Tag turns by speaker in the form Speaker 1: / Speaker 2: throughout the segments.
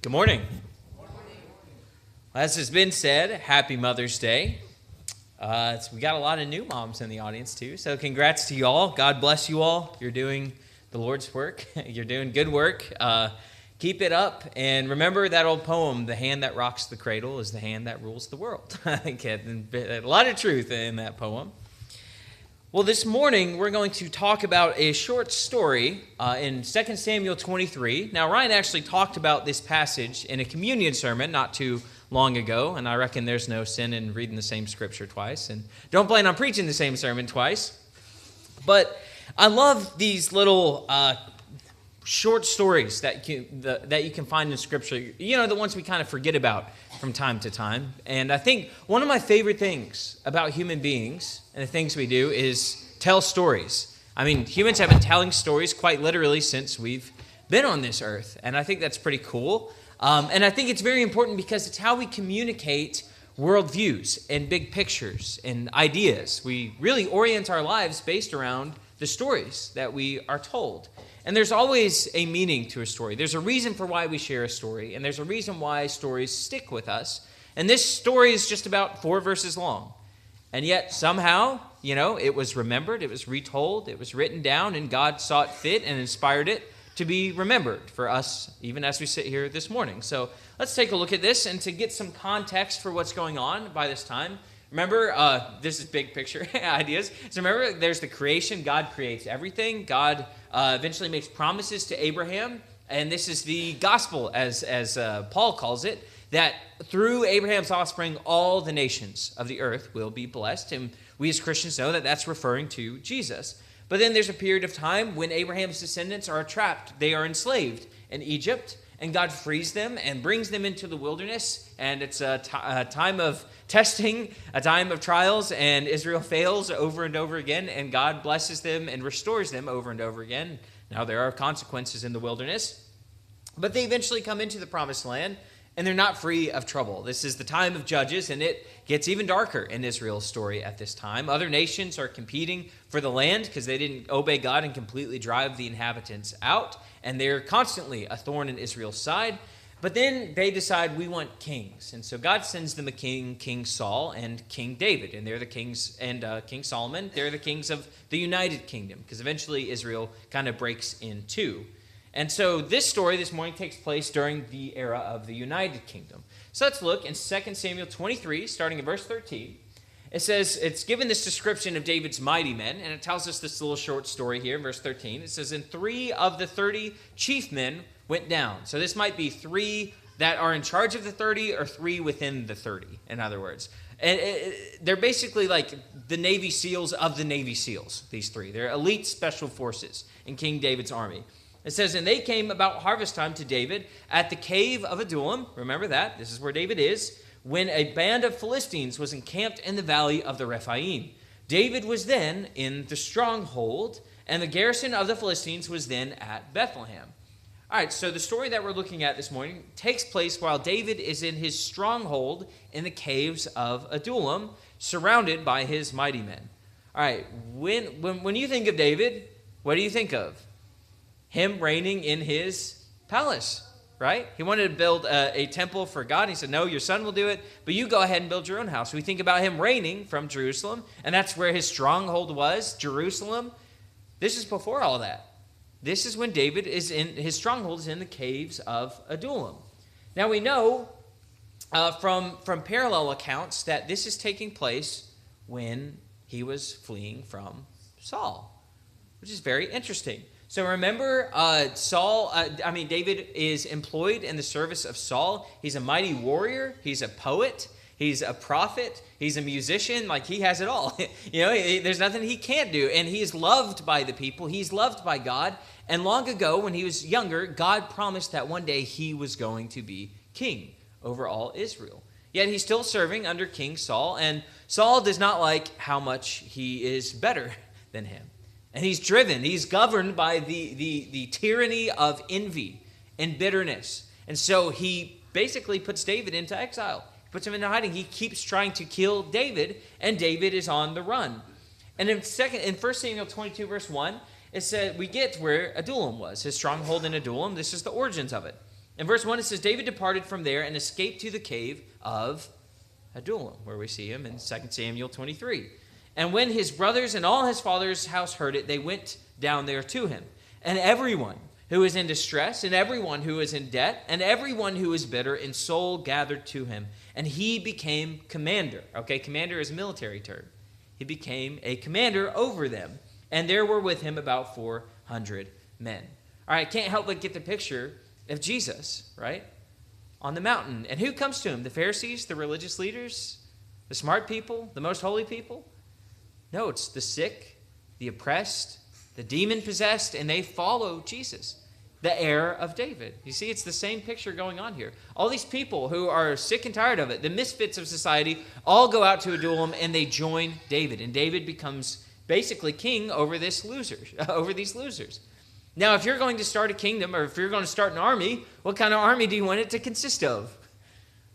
Speaker 1: Good morning. As has been said, happy Mother's Day. We got a lot of new moms in the audience too, so congrats to you all. God bless you all. You're doing the Lord's work. You're doing good work. Keep it up, and remember that old poem, "The hand that rocks the cradle is the hand that rules the world." I think a lot of truth in that poem. Well, this morning we're going to talk about a short story in 2 Samuel 23. Now, Ryan actually talked about this passage in a communion sermon not too long ago, and I reckon there's no sin in reading the same scripture twice, and don't plan on preaching the same sermon twice. But I love these little short stories that you can find in Scripture. You know, the ones we kind of forget about from time to time. And I think one of my favorite things about human beings and the things we do is tell stories. I mean, humans have been telling stories quite literally since we've been on this earth. And I think that's pretty cool. And I think it's very important because it's how we communicate worldviews and big pictures and ideas. We really orient our lives based around the stories that we are told. And there's always a meaning to a story. There's a reason for why we share a story, and there's a reason why stories stick with us. And this story is just about 4 verses long. And yet somehow, you know, it was remembered, it was retold, it was written down, and God saw it fit and inspired it to be remembered for us, even as we sit here this morning. So let's take a look at this, and to get some context for what's going on by this time. Remember, this is big picture ideas. So remember, there's the creation. God creates everything. God eventually makes promises to Abraham. And this is the gospel, as Paul calls it, that through Abraham's offspring, all the nations of the earth will be blessed. And we as Christians know that that's referring to Jesus. But then there's a period of time when Abraham's descendants are trapped. They are enslaved in Egypt. And God frees them and brings them into the wilderness. And it's a time of testing, a time of trials, and Israel fails over and over again, and God blesses them and restores them over and over again. Now, there are consequences in the wilderness, but they eventually come into the promised land, and they're not free of trouble. This is the time of Judges, and it gets even darker in Israel's story at this time. Other nations are competing for the land because they didn't obey God and completely drive the inhabitants out, and they're constantly a thorn in Israel's side. But then they decide, we want kings. And so God sends them a king, King Saul and King David. And they're the kings, and King Solomon, they're the kings of the United Kingdom, because eventually Israel kind of breaks in two. And so this story this morning takes place during the era of the United Kingdom. So let's look in 2 Samuel 23, starting in verse 13. It says, it's given this description of David's mighty men, and it tells us this little short story here in verse 13. It says, and 3 of the 30 chief men went down. So this might be 3 that are in charge of the 30 or 3 within the 30, in other words. And they're basically like the Navy SEALs of the Navy SEALs, these 3. They're elite special forces in King David's army. It says, and they came about harvest time to David at the cave of Adullam. Remember that. This is where David is. When a band of Philistines was encamped in the valley of the Rephaim. David was then in the stronghold, and the garrison of the Philistines was then at Bethlehem. All right, so the story that we're looking at this morning takes place while David is in his stronghold in the caves of Adullam, surrounded by his mighty men. All right, when you think of David, what do you think of? Him reigning in his palace, right? He wanted to build a temple for God. He said, no, your son will do it, but you go ahead and build your own house. We think about him reigning from Jerusalem, and that's where his stronghold was, Jerusalem. This is before all that. This is when David is in his stronghold is in the caves of Adullam. Now we know from parallel accounts that this is taking place when he was fleeing from Saul, which is very interesting. So remember, David is employed in the service of Saul. He's a mighty warrior. He's a poet. He's a prophet. He's a musician. Like, he has it all. There's nothing he can't do. And he is loved by the people. He's loved by God. And long ago, when he was younger, God promised that one day he was going to be king over all Israel. Yet he's still serving under King Saul. And Saul does not like how much he is better than him. And he's driven. He's governed by the tyranny of envy and bitterness. And so he basically puts David into exile. Puts him into hiding. He keeps trying to kill David, and David is on the run. And in 1 Samuel 22, verse 1, it said we get where Adullam was, his stronghold in Adullam. This is the origins of it. In verse 1, it says, David departed from there and escaped to the cave of Adullam, where we see him in 2 Samuel 23. And when his brothers and all his father's house heard it, they went down there to him. And everyone who is in distress, and everyone who is in debt, and everyone who is bitter in soul gathered to him. And he became commander. Okay, commander is a military term. He became a commander over them. And there were with him about 400 men. All right, can't help but get the picture of Jesus, right? On the mountain. And who comes to him? The Pharisees, the religious leaders, the smart people, the most holy people? No, it's the sick, the oppressed, the demon-possessed, and they follow Jesus, the heir of David. You see, it's the same picture going on here. All these people who are sick and tired of it, the misfits of society, all go out to Adullam and they join David. And David becomes basically king over these losers. Now, if you're going to start a kingdom, or if you're going to start an army, what kind of army do you want it to consist of?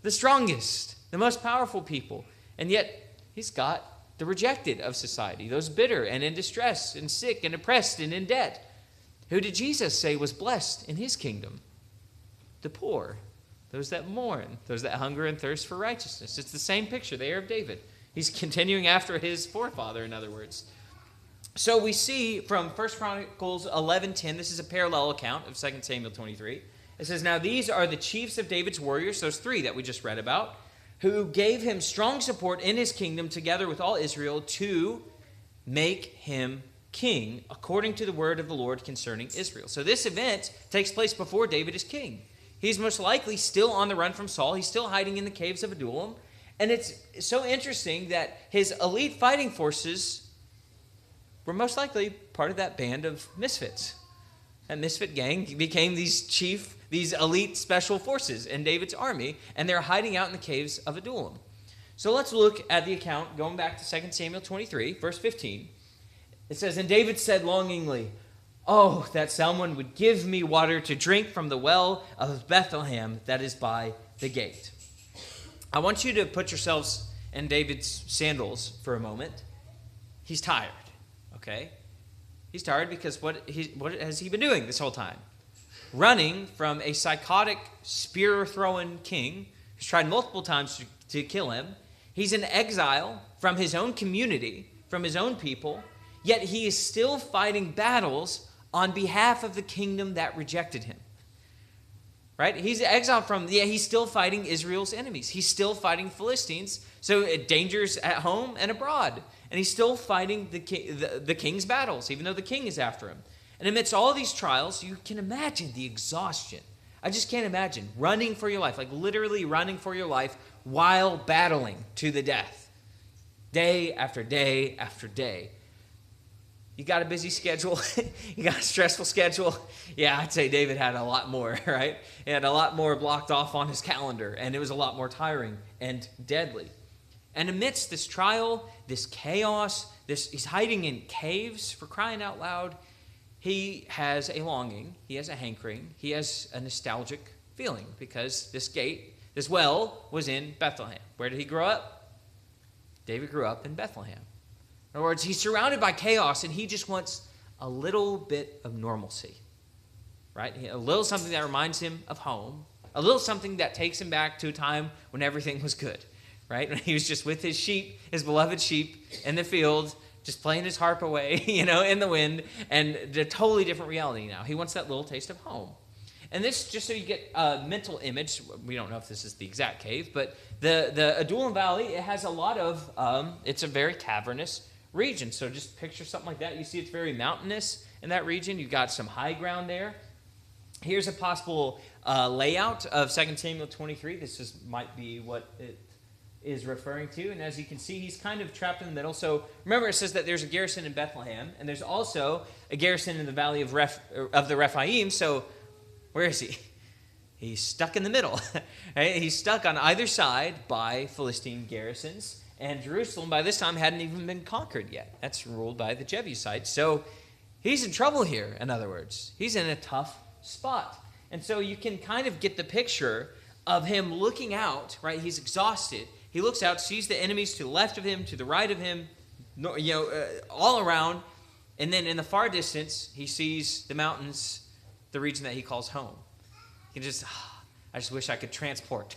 Speaker 1: The strongest, the most powerful people. And yet, he's got the rejected of society, those bitter and in distress and sick and oppressed and in debt. Who did Jesus say was blessed in his kingdom? The poor, those that mourn, those that hunger and thirst for righteousness. It's the same picture, the heir of David. He's continuing after his forefather, in other words. So we see from 1 Chronicles 11:10, this is a parallel account of 2 Samuel 23. It says, now these are the chiefs of David's warriors, those three that we just read about, who gave him strong support in his kingdom together with all Israel to make him king, according to the word of the Lord concerning Israel. So this event takes place before David is king. He's most likely still on the run from Saul. He's still hiding in the caves of Adullam. And it's so interesting that his elite fighting forces were most likely part of that band of misfits. That misfit gang became these elite special forces in David's army, and they're hiding out in the caves of Adullam. So let's look at the account, going back to 2 Samuel 23, verse 15. It says, and David said longingly, oh, that someone would give me water to drink from the well of Bethlehem that is by the gate. I want you to put yourselves in David's sandals for a moment. He's tired. Okay? He's tired because what has he been doing this whole time? Running from a psychotic, spear-throwing king who's tried multiple times to kill him. He's in exile from his own community, from his own people, yet he is still fighting battles on behalf of the kingdom that rejected him. Right? He's exiled from, he's still fighting Israel's enemies. He's still fighting Philistines, so dangers at home and abroad. And he's still fighting the king's battles, even though the king is after him. And amidst all these trials, you can imagine the exhaustion. I just can't imagine running for your life, like literally running for your life while battling to the death. Day after day after day. You got a busy schedule? You got a stressful schedule? Yeah, I'd say David had a lot more, right? He had a lot more blocked off on his calendar, and it was a lot more tiring and deadly. And amidst this trial, this chaos, he's hiding in caves, for crying out loud. He has a longing, he has a hankering, he has a nostalgic feeling because this well was in Bethlehem. Where did he grow up? David grew up in Bethlehem. In other words, he's surrounded by chaos and he just wants a little bit of normalcy, right? A little something that reminds him of home, a little something that takes him back to a time when everything was good. Right? When he was just with his sheep, his beloved sheep in the field, just playing his harp away, in the wind, and a totally different reality now. He wants that little taste of home. And this, just so you get a mental image, we don't know if this is the exact cave, but the Adullam Valley, it has a lot of, it's a very cavernous region. So just picture something like that. You see it's very mountainous in that region. You've got some high ground there. Here's a possible layout of 2 Samuel 23. This might be what it is referring to, and as you can see, he's kind of trapped in the middle. So remember, it says that there's a garrison in Bethlehem, and there's also a garrison in the valley of the Rephaim. So where is he? He's stuck in the middle. Right? He's stuck on either side by Philistine garrisons, and Jerusalem by this time hadn't even been conquered yet. That's ruled by the Jebusites. So he's in trouble here, in other words. He's in a tough spot. And so you can kind of get the picture of him looking out, right? He's exhausted. He looks out, sees the enemies to the left of him, to the right of him, all around. And then in the far distance, he sees the mountains, the region that he calls home. He can just, I just wish I could transport.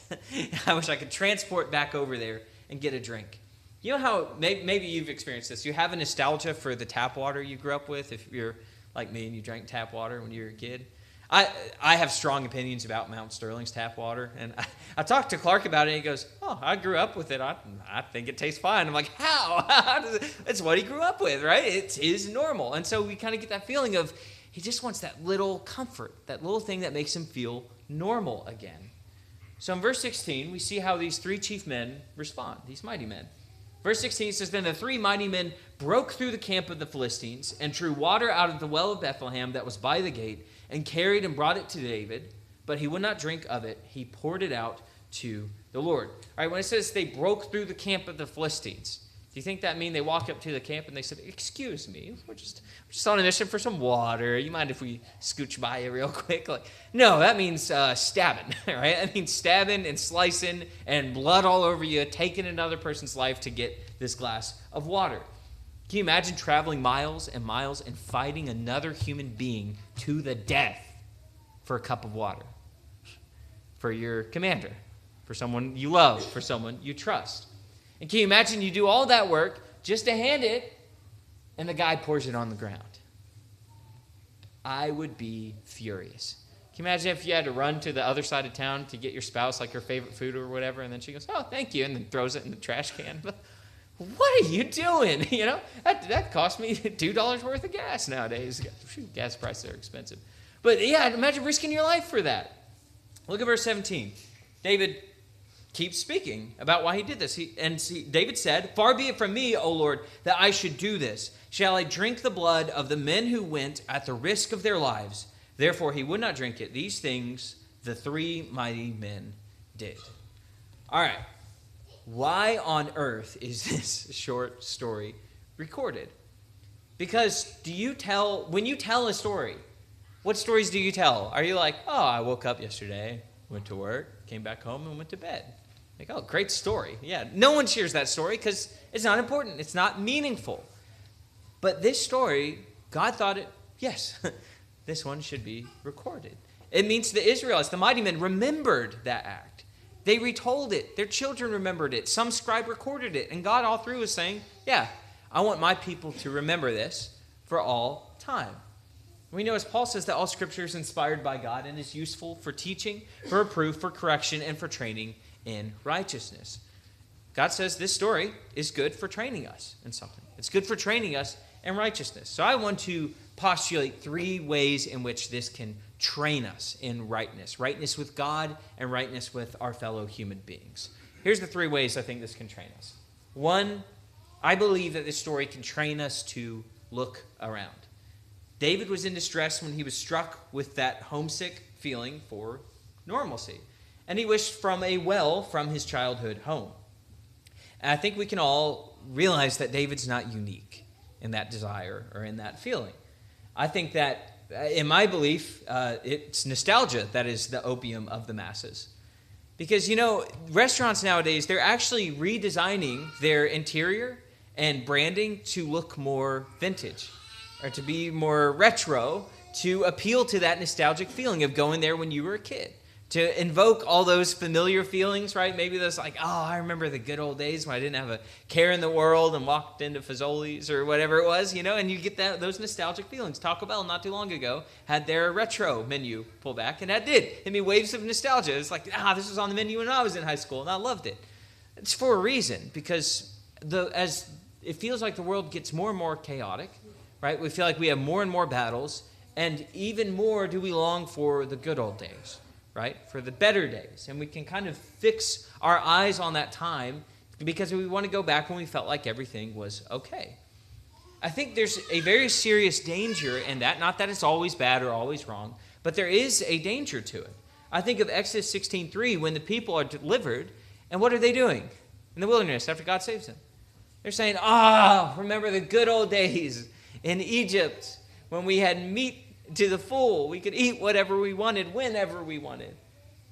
Speaker 1: I wish I could transport back over there and get a drink. You know how, maybe you've experienced this. You have a nostalgia for the tap water you grew up with, if you're like me and you drank tap water when you were a kid. I have strong opinions about Mount Sterling's tap water. And I talked to Clark about it, and he goes, oh, I grew up with it. I think it tastes fine. I'm like, how? It's what he grew up with, right? It is normal. And so we kind of get that feeling of he just wants that little comfort, that little thing that makes him feel normal again. So in verse 16, we see how these three chief men respond, these mighty men. Verse 16 says, then the three mighty men broke through the camp of the Philistines and drew water out of the well of Bethlehem that was by the gate and carried and brought it to David, but he would not drink of it. He poured it out to the Lord. All right, when it says they broke through the camp of the Philistines, do you think that means they walked up to the camp and they said, excuse me, we're just on a mission for some water. You mind if we scooch by you real quick? Like, no, that means stabbing, right? That means stabbing and slicing and blood all over you, taking another person's life to get this glass of water. Can you imagine traveling miles and miles and fighting another human being to the death for a cup of water? For your commander, for someone you love, for someone you trust. And can you imagine you do all that work just to hand it, and the guy pours it on the ground? I would be furious. Can you imagine if you had to run to the other side of town to get your spouse like her favorite food or whatever, and then she goes, oh, thank you, and then throws it in the trash can? What are you doing? You know, that cost me $2 worth of gas nowadays. Gas prices are expensive. But yeah, imagine risking your life for that. Look at verse 17. David keeps speaking about why he did this. David said, far be it from me, O Lord, that I should do this. Shall I drink the blood of the men who went at the risk of their lives? Therefore he would not drink it. These things the three mighty men did. All right. Why on earth is this short story recorded? Because when you tell a story, what stories do you tell? Are you like, oh, I woke up yesterday, went to work, came back home, and went to bed? Like, oh, great story. Yeah, no one shares that story because it's not important. It's not meaningful. But this story, God thought yes, this one should be recorded. It means the Israelites, the mighty men, remembered that act. They retold it. Their children remembered it. Some scribe recorded it. And God all through is saying, yeah, I want my people to remember this for all time. We know, as Paul says, that all Scripture is inspired by God and is useful for teaching, for reproof, for correction, and for training in righteousness. God says this story is good for training us in something. It's good for training us in righteousness. So I want to postulate three ways in which this can train us in rightness. Rightness with God and rightness with our fellow human beings. Here's the three ways I think this can train us. One, I believe that this story can train us to look around. David was in distress when he was struck with that homesick feeling for normalcy. And he wished from a well from his childhood home. And I think we can all realize that David's not unique in that desire or in that feeling. I think that, in my belief, it's nostalgia that is the opium of the masses. Because, restaurants nowadays, they're actually redesigning their interior and branding to look more vintage or to be more retro, to appeal to that nostalgic feeling of going there when you were a kid. To invoke all those familiar feelings, right? Maybe those like, oh, I remember the good old days when I didn't have a care in the world and walked into Fazoli's or whatever it was, and you get those nostalgic feelings. Taco Bell not too long ago had their retro menu pull back, and that did hit me waves of nostalgia. It's like, this was on the menu when I was in high school, and I loved it. It's for a reason, because as it feels like the world gets more and more chaotic, right? We feel like we have more and more battles, and even more do we long for the good old days. Right? For the better days. And we can kind of fix our eyes on that time because we want to go back when we felt like everything was okay. I think there's a very serious danger in that. Not that it's always bad or always wrong, but there is a danger to it. I think of Exodus 16:3 when the people are delivered, and what are they doing in the wilderness after God saves them? They're saying, remember the good old days in Egypt when we had meat to the full. We could eat whatever we wanted, whenever we wanted.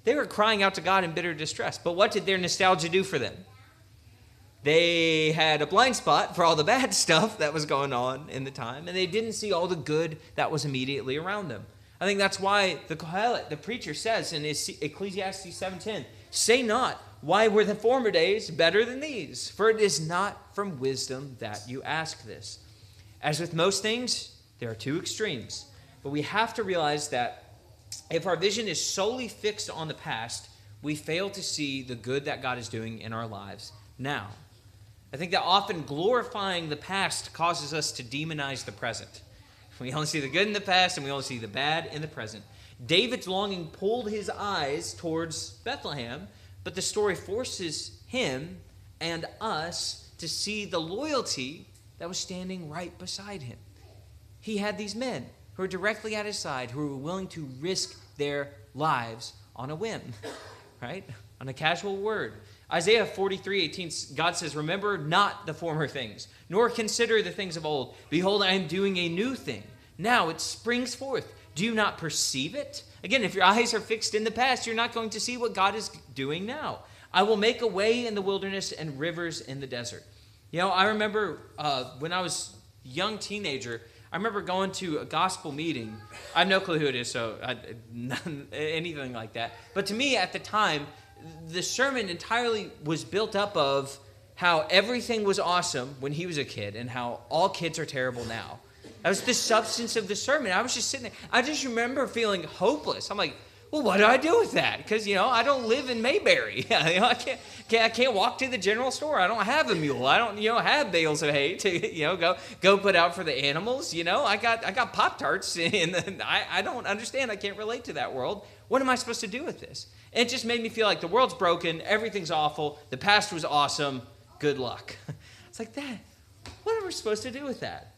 Speaker 1: They were crying out to God in bitter distress. But what did their nostalgia do for them? They had a blind spot for all the bad stuff that was going on in the time, and they didn't see all the good that was immediately around them. I think that's why the Kohelet, the preacher, says in Ecclesiastes 7:10, say not, why were the former days better than these? For it is not from wisdom that you ask this. As with most things, there are two extremes. But we have to realize that if our vision is solely fixed on the past, we fail to see the good that God is doing in our lives now. I think that often glorifying the past causes us to demonize the present. We only see the good in the past, and we only see the bad in the present. David's longing pulled his eyes towards Bethlehem, but the story forces him and us to see the loyalty that was standing right beside him. He had these men who were directly at his side, who were willing to risk their lives on a whim, right? On a casual word. Isaiah 43:18, God says, remember not the former things, nor consider the things of old. Behold, I am doing a new thing. Now it springs forth. Do you not perceive it? Again, if your eyes are fixed in the past, you're not going to see what God is doing now. I will make a way in the wilderness and rivers in the desert. You know, I remember when I was a young teenager, I remember going to a gospel meeting. I have no clue who it is, so anything like that. But to me, at the time, the sermon entirely was built up of how everything was awesome when he was a kid and how all kids are terrible now. That was the substance of the sermon. I was just sitting there. I just remember feeling hopeless. I'm like, well, what do I do with that? Because, I don't live in Mayberry. I can't walk to the general store. I don't have a mule. I don't, have bales of hay to, go put out for the animals. I got Pop-Tarts, and I don't understand. I can't relate to that world. What am I supposed to do with this? And it just made me feel like the world's broken. Everything's awful. The past was awesome. Good luck. It's like that. What are we supposed to do with that?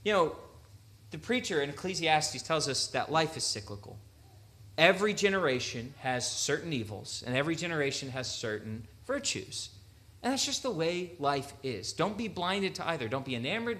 Speaker 1: The preacher in Ecclesiastes tells us that life is cyclical. Every generation has certain evils, and every generation has certain virtues. And that's just the way life is. Don't be blinded to either. Don't be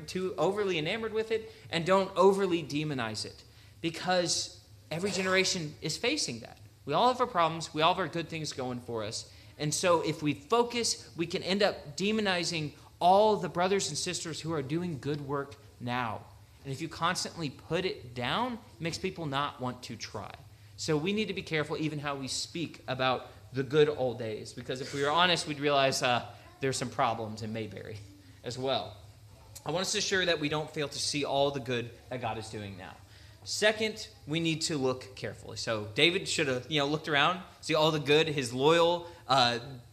Speaker 1: too overly enamored with it, and don't overly demonize it. Because every generation is facing that. We all have our problems. We all have our good things going for us. And so if we focus, we can end up demonizing all the brothers and sisters who are doing good work now. And if you constantly put it down, it makes people not want to try. So we need to be careful even how we speak about the good old days. Because if we were honest, we'd realize there's some problems in Mayberry as well. I want us to ensure that we don't fail to see all the good that God is doing now. Second, we need to look carefully. So David should have, looked around, see all the good, his loyal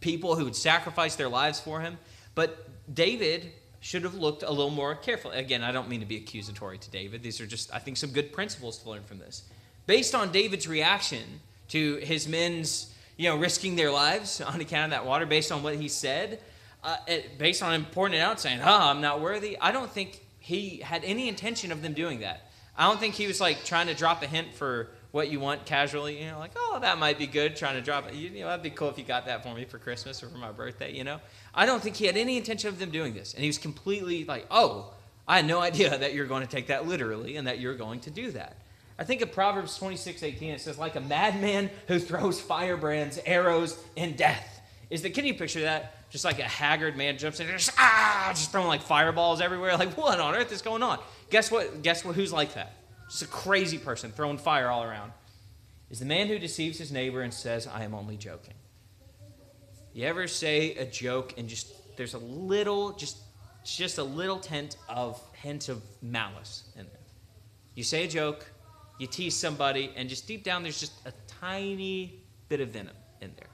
Speaker 1: people who would sacrifice their lives for him. But David should have looked a little more carefully. Again, I don't mean to be accusatory to David. These are just, I think, some good principles to learn from this. Based on David's reaction to his men's, risking their lives on account of that water, based on what he said, based on him pointing it out, saying, I'm not worthy, I don't think he had any intention of them doing that. I don't think he was trying to drop a hint for what you want casually, that might be good, trying to drop it. That'd be cool if you got that for me for Christmas or for my birthday, I don't think he had any intention of them doing this. And he was completely I had no idea that you're going to take that literally and that you're going to do that. I think of Proverbs 26:18, it says, like a madman who throws firebrands, arrows, and death. Can you picture that? Just like a haggard man jumps in, just throwing fireballs everywhere. What on earth is going on? Guess what? Who's like that? Just a crazy person throwing fire all around. Is the man who deceives his neighbor and says, I am only joking. You ever say a joke and there's a little, just a little hint of malice in there? You say a joke, you tease somebody, and just deep down there's just a tiny bit of venom in there.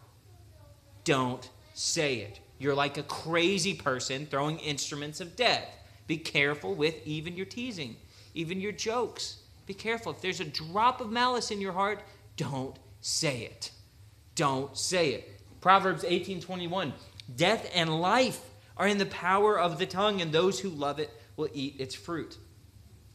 Speaker 1: Don't say it. You're like a crazy person throwing instruments of death. Be careful with even your teasing, even your jokes. Be careful. If there's a drop of malice in your heart, don't say it. Don't say it. Proverbs 18:21, death and life are in the power of the tongue, and those who love it will eat its fruit.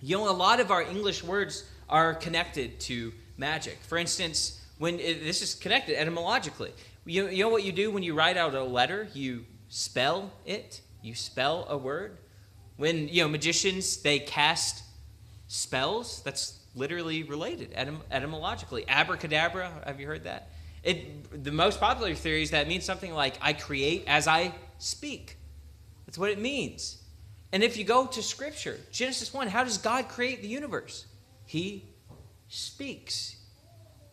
Speaker 1: A lot of our English words are connected to magic. For instance, this is connected etymologically. You know what you do when you write out a letter? You spell it. You spell a word. When magicians, they cast spells, that's literally related etymologically. Abracadabra, have you heard that? The most popular theory is that it means something like I create as I speak. That's what it means. And if you go to Scripture, Genesis 1, how does God create the universe? He speaks.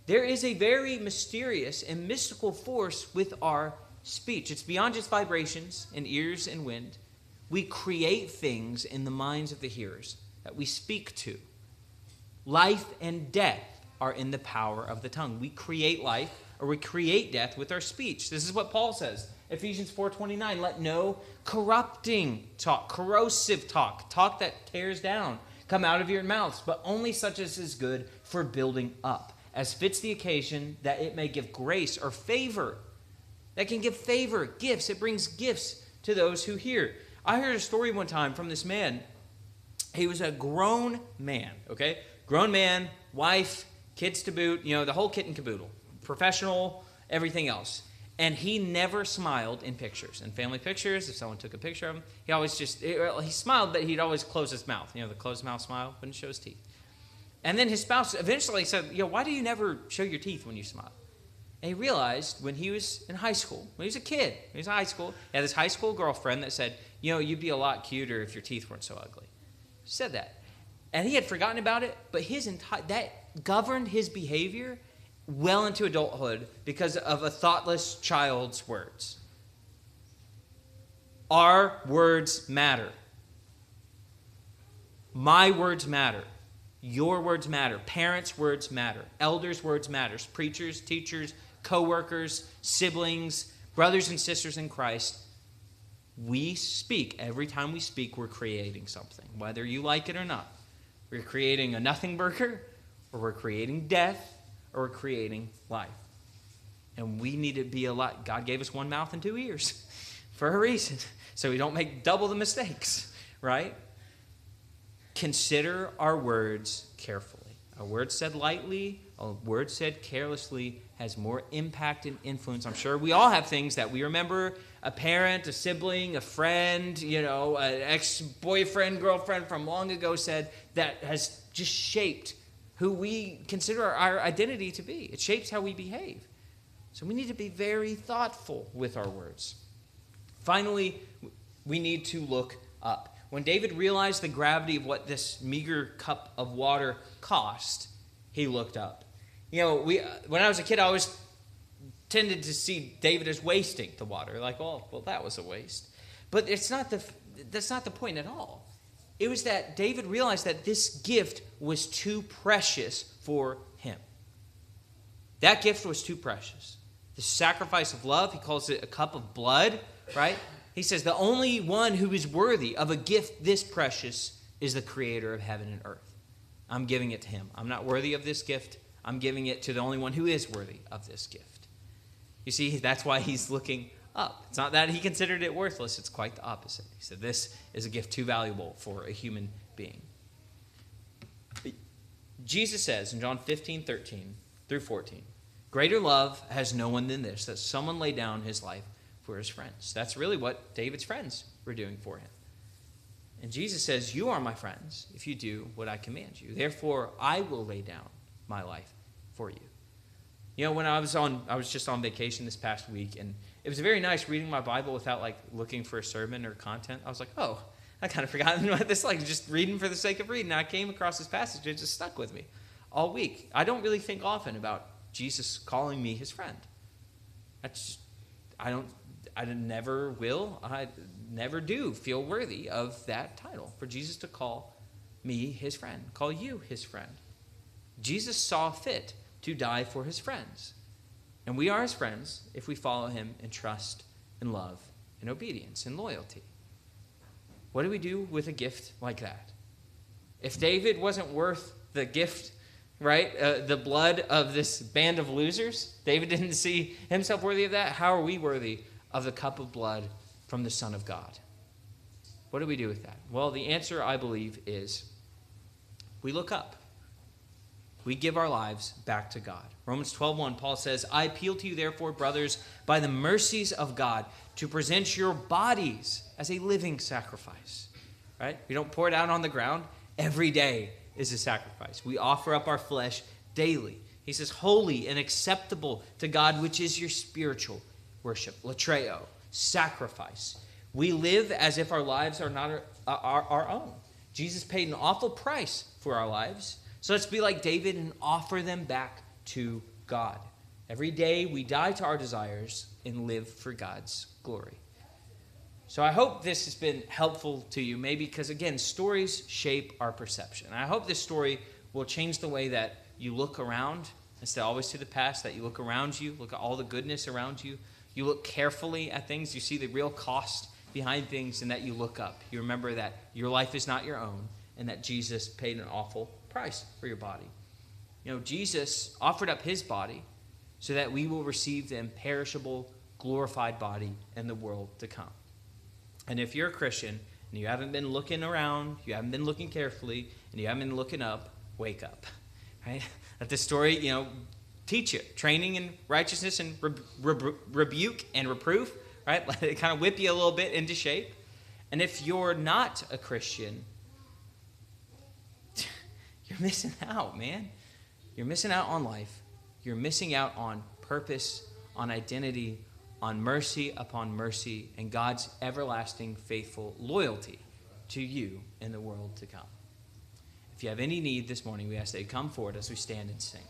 Speaker 1: There is a very mysterious and mystical force with our speech. It's beyond just vibrations and ears and wind. We create things in the minds of the hearers that we speak to. Life and death are in the power of the tongue. We create life or we create death with our speech. This is what Paul says. Ephesians 4:29, let no corrupting talk, corrosive talk, talk that tears down, come out of your mouths, but only such as is good for building up, as fits the occasion, that it may give grace or favor. That can give favor, gifts. It brings gifts to those who hear. I heard a story one time from this man. He was a grown man, okay? Grown man, wife, kids to boot, the whole kit and caboodle. Professional, everything else. And he never smiled in pictures. In family pictures, if someone took a picture of him, he smiled, but he'd always close his mouth. The closed mouth smile, wouldn't show his teeth. And then his spouse eventually said, why do you never show your teeth when you smile? And he realized when he was in high school, when he was a kid, when he was in high school, he had this high school girlfriend that said, you'd be a lot cuter if your teeth weren't so ugly. She said that. And he had forgotten about it, but that governed his behavior well into adulthood because of a thoughtless child's words. Our words matter. My words matter. Your words matter. Parents' words matter. Elders' words matter. Preachers, teachers, co-workers, siblings, brothers and sisters in Christ. We speak. Every time we speak, we're creating something, whether you like it or not. We're creating a nothing burger, or we're creating death, or we're creating life. And we need to be alive. God gave us one mouth and two ears for a reason, so we don't make double the mistakes, right? Consider our words carefully. A word said lightly, a word said carelessly has more impact and influence. I'm sure we all have things that we remember a parent, a sibling, a friend, an ex-boyfriend, girlfriend from long ago said that has just shaped who we consider our identity to be. It shapes how we behave. So we need to be very thoughtful with our words. Finally, we need to look up. When David realized the gravity of what this meager cup of water cost, he looked up. When I was a kid, I always tended to see David as wasting the water. Like, well, that was a waste. But that's not the point at all. It was that David realized that this gift was too precious for him. That gift was too precious. The sacrifice of love, he calls it a cup of blood, right? He says the only one who is worthy of a gift this precious is the creator of heaven and earth. I'm giving it to him. I'm not worthy of this gift. I'm giving it to the only one who is worthy of this gift. You see, that's why he's looking up. It's not that he considered it worthless. It's quite the opposite. He said this is a gift too valuable for a human being. Jesus says in John 15:13 through 14, greater love has no one than this, that someone lay down his life for his friends. That's really what David's friends were doing for him. And Jesus says, you are my friends if you do what I command you. Therefore, I will lay down my life for you. When I was just on vacation this past week, and it was very nice reading my Bible without looking for a sermon or content. I was like, oh, I kind of forgotten what this just reading for the sake of reading. I came across this passage, it just stuck with me all week. I don't really think often about Jesus calling me his friend. I never will. I never do feel worthy of that title for Jesus to call me his friend, call you his friend. Jesus saw fit to die for his friends. And we are his friends if we follow him in trust and love and obedience and loyalty. What do we do with a gift like that? If David wasn't worth the gift, right, the blood of this band of losers, David didn't see himself worthy of that, how are we worthy of the cup of blood from the Son of God? What do we do with that? Well, the answer, I believe, is we look up. We give our lives back to God. Romans 12:1, Paul says, I appeal to you, therefore, brothers, by the mercies of God, to present your bodies as a living sacrifice. Right? We don't pour it out on the ground. Every day is a sacrifice. We offer up our flesh daily. He says, holy and acceptable to God, which is your spiritual worship, latreo, sacrifice. We live as if our lives are not our own. Jesus paid an awful price for our lives So let's be like David and offer them back to God. Every day we die to our desires and live for God's glory. So I hope this has been helpful to you, maybe because, again, stories shape our perception. And I hope this story will change the way that you look around instead of always to the past, that you look around you, look at all the goodness around you. You look carefully at things. You see the real cost behind things, and that you look up. You remember that your life is not your own and that Jesus paid an awful price for your body. You know, Jesus offered up his body so that we will receive the imperishable, glorified body in the world to come. And if you're a Christian and you haven't been looking around, you haven't been looking carefully, and you haven't been looking up, wake up. Right? Let this story, teach you. Training in righteousness and rebuke and reproof, right? Let it kind of whip you a little bit into shape. And if you're not a Christian, you're missing out, man. You're missing out on life. You're missing out on purpose, on identity, on mercy upon mercy, and God's everlasting, faithful loyalty to you in the world to come. If you have any need this morning, we ask that you come forward as we stand and sing.